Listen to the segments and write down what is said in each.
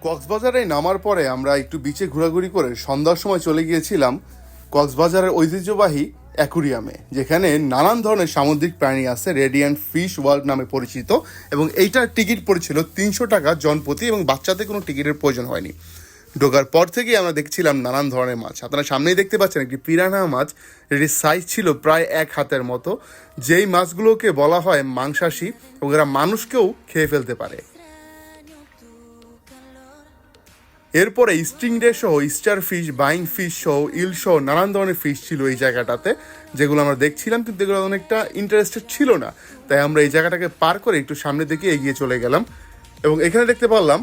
কক্সবাজারে নামার পরে আমরা একটু বিচে ঘোরাঘুরি করে সন্ধ্যার সময় চলে গিয়েছিলাম কক্সবাজারের ঐতিহ্যবাহী অ্যাকুরিয়ামে, যেখানে নানান ধরনের সামুদ্রিক প্রাণী আছে। রেডিয়ান্ট ফিশ ওয়ার্ল্ড নামে পরিচিত, এবং এইটার টিকিট পড়েছিল 300 টাকা জনপ্রতি, এবং বাচ্চাদের কোনো টিকিটের প্রয়োজন হয়নি। ঢোকার পর থেকেই আমরা দেখছিলাম নানান ধরনের মাছ। আপনারা সামনেই দেখতে পাচ্ছেন একটি পিরানা মাছ, এটির সাইজ ছিল প্রায় 1 হাতের মতো। যেই মাছগুলোকে বলা হয় মাংসাশী, এবং এরা মানুষকেও খেয়ে ফেলতে পারে। এরপরে স্টিংরে সহ স্টার ফিশ, বাইং ফিশ সহ ইল সহ নানান ধরনের ফিশ ছিল এই জায়গাটাতে, যেগুলো আমরা দেখছিলাম, কিন্তু এগুলো অনেকটা ইন্টারেস্টেড ছিল না। তাই আমরা এই জায়গাটাকে পার করে একটু সামনের দিকে এগিয়ে চলে গেলাম, এবং এখানে দেখতে পারলাম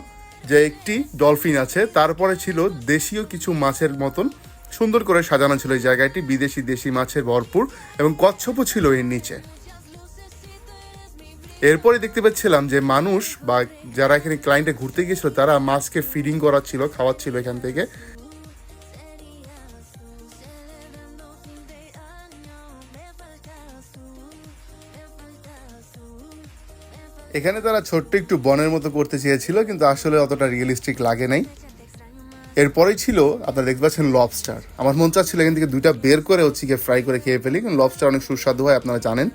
যে একটি ডলফিন আছে। তারপরে ছিল দেশীয় কিছু মাছের মতন সুন্দর করে সাজানো ছিল এই জায়গাটি, বিদেশি দেশি মাছের ভরপুর, এবং কচ্ছপও ছিল এর নিচে। এরপরে দেখতে পাচ্ছিলাম যে মানুষ বা যারা এখানে ক্লায়েন্টে ঘুরতে গিয়েছিল তারা মাছকে ফিডিং করাচ্ছিল, খাওয়াচ্ছিল এখান থেকে। এখানে তারা ছোট্ট একটু বনের মতো করতে চেয়েছিল, কিন্তু আসলে অতটা রিয়েলিস্টিক লাগে নাই। এরপরেই ছিল আপনারা দেখতে পাচ্ছেন লবস্টার। আমার মন চাচ্ছিল এখান থেকে 2টা বের করে ফ্রাই করে খেয়ে ফেলি, কারণ লবস্টার অনেক সুস্বাদু হয়, আপনারা জানেন।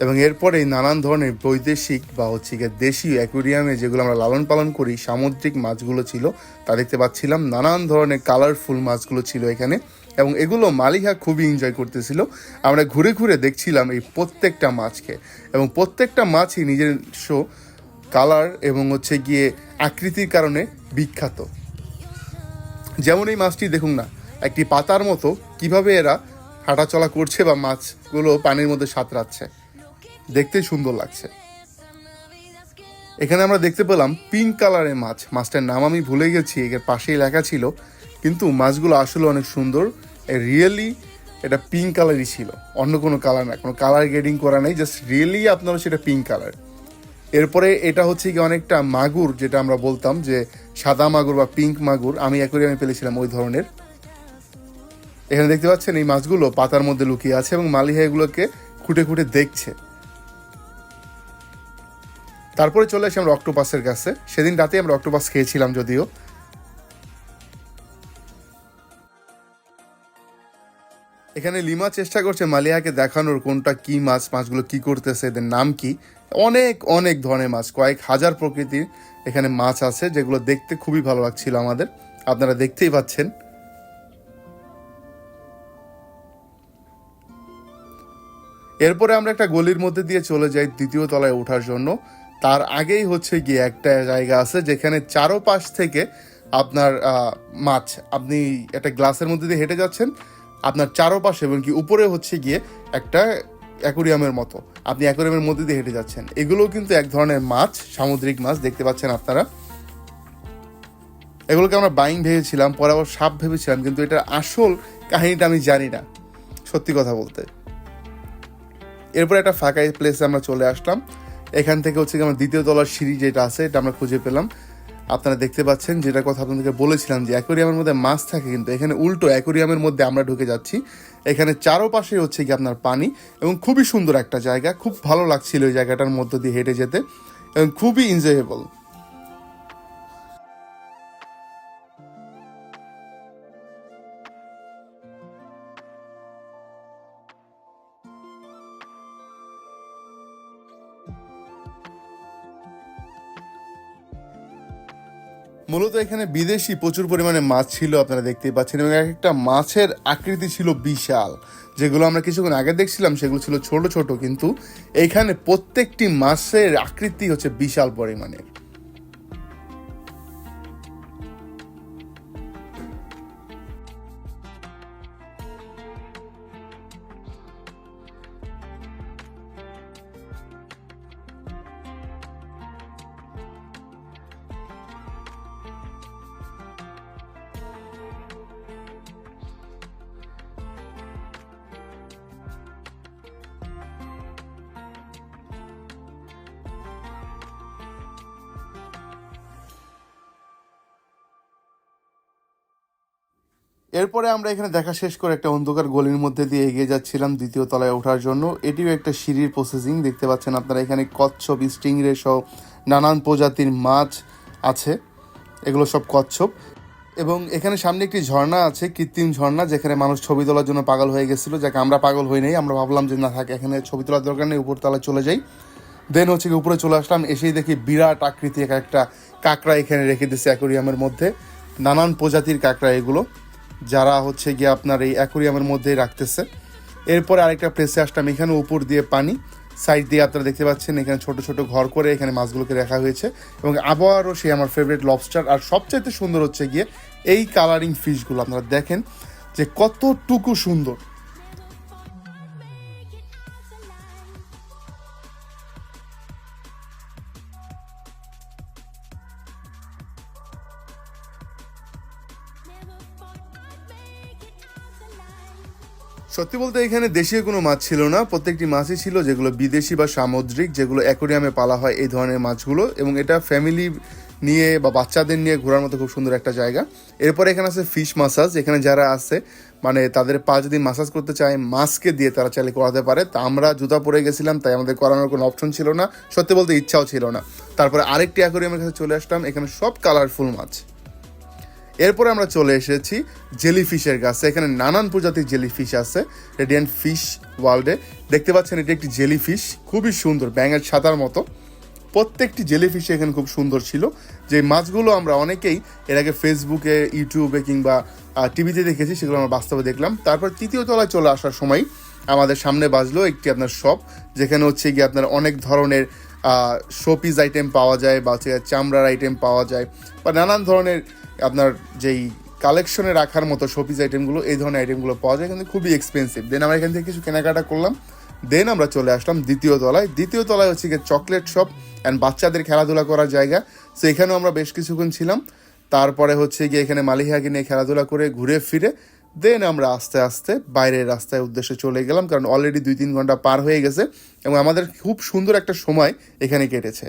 এবং এরপরে নানান ধরনের বৈদেশিক বা দেশীয় অ্যাকুরিয়ামে যেগুলো আমরা লালন পালন করি সামুদ্রিক মাছগুলো ছিল, তা দেখতে পাচ্ছিলাম। নানান ধরনের কালারফুল মাছগুলো ছিল এখানে, এবং এগুলো মালিহা খুবই এনজয় করতেছিল। আমরা ঘুরে ঘুরে দেখছিলাম এই প্রত্যেকটা মাছকে, এবং প্রত্যেকটা মাছই নিজস্ব কালার এবং আকৃতির কারণে বিখ্যাত। যেমন এই মাছটি দেখুন না, একটি পাতার মতো কিভাবে এরা হাঁটাচলা করছে বা মাছগুলো পানির মধ্যে সাঁতরাচ্ছে, দেখতে সুন্দর লাগছে। এখানে আমরা দেখতে পেলাম পিঙ্ক কালারের মাছ। মাছটার নাম আমি ভুলে গেছি, এর পাশেই লেখা ছিল, কিন্তু মাছগুলো আসলে অনেক সুন্দর। রিয়েলি এটা পিঙ্ক কালারই ছিল, অন্য কোনো কালার না, কোনো কালার গ্রেডিং করা নেই, জাস্ট রিয়েলি আপনারা সেটা পিঙ্ক কালার। এরপরে এটা অনেকটা মাগুর, যেটা আমরা বলতাম যে সাদা মাগুর বা পিঙ্ক মাগুর, আমি অ্যাকুরিয়ামে পেলেছিলাম ওই ধরনের। এখানে দেখতে পাচ্ছেন এই মাছগুলো পাতার মধ্যে লুকিয়ে আছে, এবং মালিহা এগুলোকে খুঁটে খুঁটে দেখছে। তারপরে চলে আসি আমরা অক্টোপাসের কাছে। সেদিন রাতে আমরা অক্টোপাস খেয়েছিলাম যদিও। এখানে লিমা চেষ্টা করছে মালিহাকে দেখানোর কোনটা কি মাছ, মাছগুলো কি করতেছে, এদের নাম কি। অনেক অনেক ধরনের মাছ, কয়েক হাজার প্রকৃতির এখানে মাছ আছে, যেগুলো দেখতে খুবই ভালো লাগছিল আমাদের, আপনারা দেখতেই পাচ্ছেন। এরপরে আমরা একটা গলির মধ্যে দিয়ে চলে যাই 2য় তলায় ওঠার জন্য। তার আগেই একটা জায়গা আছে যেখানে চারোপাশ থেকে আপনার মাছ, আপনি একটা গ্লাসের মধ্যে দিয়ে হেঁটে যাচ্ছেন, আপনার চারোপাশে এবং উপরে একটা অ্যাকুরিয়ামের মতো, আপনি অ্যাকুরিয়ামের মধ্যে দিয়ে হেঁটে যাচ্ছেন। এগুলোও কিন্তু এক ধরনের মাছ, সামুদ্রিক মাছ দেখতে পাচ্ছেন আপনারা। এগুলোকে আমরা বাইং ভেবেছিলাম, পরে আবার সাপ ভেবেছিলাম, কিন্তু এটার আসল কাহিনীটা আমি জানি না, সত্যি কথা বলতে। এরপর একটা ফাঁকা প্লেসে আমরা চলে আসলাম। এখান থেকে আমরা 2য় তলার সিঁড়ি যেটা আছে এটা আমরা খুঁজে পেলাম। আপনারা দেখতে পাচ্ছেন, যেটা কথা আপনাদেরকে বলেছিলাম যে অ্যাকোরিয়ামের মধ্যে মাছ থাকে, কিন্তু এখানে উল্টো, অ্যাকোরিয়ামের মধ্যে আমরা ঢুকে যাচ্ছি। এখানে চারোপাশে আপনার পানি, এবং খুবই সুন্দর একটা জায়গা, খুব ভালো লাগছিল এই জায়গাটার মধ্য দিয়ে হেঁটে যেতে, এবং খুবই এনজয়েবল। মূলত এখানে বিদেশি প্রচুর পরিমাণে মাছ ছিল, আপনারা দেখতেই পাচ্ছেন, এবং একটা মাছের আকৃতি ছিল বিশাল। যেগুলো আমরা কিছুক্ষণ আগে দেখছিলাম সেগুলো ছিল ছোট ছোট, কিন্তু এখানে প্রত্যেকটি মাছের আকৃতি বিশাল পরিমাণের। এরপরে আমরা এখানে দেখা শেষ করে একটা অন্ধকার গলির মধ্যে দিয়ে এগিয়ে যাচ্ছিলাম 2য় তলায় ওঠার জন্য। এটিও একটা সিঁড়ির প্রসেসিং, দেখতে পাচ্ছেন আপনারা। এখানে কচ্ছপ, স্টিংরে সহ নানান প্রজাতির মাছ আছে, এগুলো সব কচ্ছপ। এবং এখানে সামনে একটি ঝর্ণা আছে, কৃত্রিম ঝর্ণা, যেখানে মানুষ ছবি তোলার জন্য পাগল হয়ে গেছিলো। যাকে আমরা পাগল হই নাই, আমরা ভাবলাম যে না থাকে, এখানে ছবি তোলার দরকার নেই, উপরতলায় চলে যাই। দেন হচ্ছে কি উপরে চলে আসলাম, এসেই দেখি বিরাট আকৃতি একটা কাঁকড়া এখানে রেখে দিচ্ছে অ্যাকোরিয়ামের মধ্যে। নানান প্রজাতির কাঁকড়া এগুলো, যারা হচ্ছে গিয়ে আপনার এই অ্যাকোরিয়ামের মধ্যেই রাখতেছে। এরপরে আরেকটা প্লেসে আসলাম, এখানে উপর দিয়ে পানি, সাইড দিয়ে আপনারা দেখতে পাচ্ছেন এখানে ছোট ছোট ঘর করে এখানে মাছগুলোকে রাখা হয়েছে। এবং আবারও সেই আমার ফেভারিট লবস্টার। আর সবচাইতে সুন্দর হচ্ছে গিয়ে এই কালারিং ফিশগুলো, আপনারা দেখেন যে কতটুকু সুন্দর। সত্যি বলতে এখানে দেশীয় কোনো মাছ ছিল না, প্রত্যেকটি মাছই ছিল যেগুলো বিদেশি বা সামুদ্রিক, যেগুলো অ্যাকোরিয়ামে পালা হয় এই ধরনের মাছগুলো। এবং এটা ফ্যামিলি নিয়ে বা বাচ্চাদের নিয়ে ঘোরার মতো খুব সুন্দর একটা জায়গা। এরপরে এখানে আছে ফিশ মাসাজ, এখানে যারা আছে মানে তাদের পা যদি মাসাজ করতে চায় মাছকে দিয়ে তারা চাইলে করাতে পারে। তা আমরা জুতা পরে গেছিলাম, তাই আমাদের করানোর কোনো অপশন ছিল না, সত্যি বলতে ইচ্ছাও ছিল না। তারপরে আরেকটি অ্যাকোরিয়ামের কাছে চলে আসলাম, এখানে সব কালারফুল মাছ। এরপরে আমরা চলে এসেছি জেলিফিশের কাছে, এখানে নানান প্রজাতির জেলিফিশ আছে রেডিয়েন্ট ফিশ ওয়ার্ল্ডে। দেখতে পাচ্ছেন এটি একটি জেলিফিশ, খুবই সুন্দর, ব্যাঙের ছাতার মতো। প্রত্যেকটি জেলিফিশ এখানে খুব সুন্দর ছিল। যে মাছগুলো আমরা অনেকেই এর আগে ফেসবুকে, ইউটিউবে কিংবা টিভিতে দেখেছি, সেগুলো আমরা বাস্তবে দেখলাম। তারপর তৃতীয় তলায় চলে আসার সময় আমাদের সামনে বাজলো একটি আপনার শপ, যেখানে হচ্ছে গিয়ে আপনার অনেক ধরনের শোপিস আইটেম পাওয়া যায়, বা হচ্ছে চামড়ার আইটেম পাওয়া যায়, বা নানান ধরনের আপনার যেই কালেকশনে রাখার মতো শোপিস আইটেমগুলো, এই ধরনের আইটেমগুলো পাওয়া যায়, কিন্তু খুবই এক্সপেন্সিভ। দেন আমরা এখান থেকে কিছু কেনাকাটা করলাম। দেন আমরা চলে আসলাম দ্বিতীয় তলায়। দ্বিতীয় তলায় হচ্ছে গিয়ে চকলেট শপ অ্যান্ড বাচ্চাদের খেলাধুলা করার জায়গা। সো এখানেও আমরা বেশ কিছুক্ষণ ছিলাম। তারপরে হচ্ছে গিয়ে এখানে মালিহাকে নিয়ে খেলাধুলা করে ঘুরে ফিরে দেন আমরা আস্তে আস্তে বাইরের রাস্তায় উদ্দেশ্যে চলে গেলাম, কারণ অলরেডি 2-3 ঘন্টা পার হয়ে গেছে এবং আমাদের খুব সুন্দর একটা সময় এখানে কেটেছে।